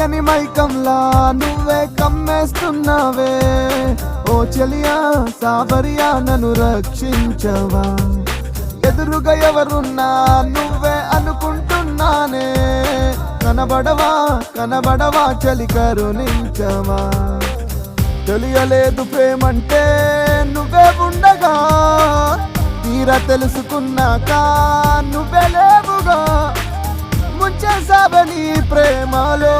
తెలియని మైకంలా నువ్వే కమ్మేస్తున్నావే. ఓ చెలియా సాబరియా నన్ను రక్షించవా, ఎదురుగా ఎవరున్నా నువ్వే అనుకుంటున్నానే. కనబడవా కనబడవా చలి కరుణించవా, తెలియలేదు ప్రేమంటే నువ్వే ఉండగా, తీరా తెలుసుకున్నాక నువ్వే లేవుగా. ముంచేసావే నీ ప్రేమలో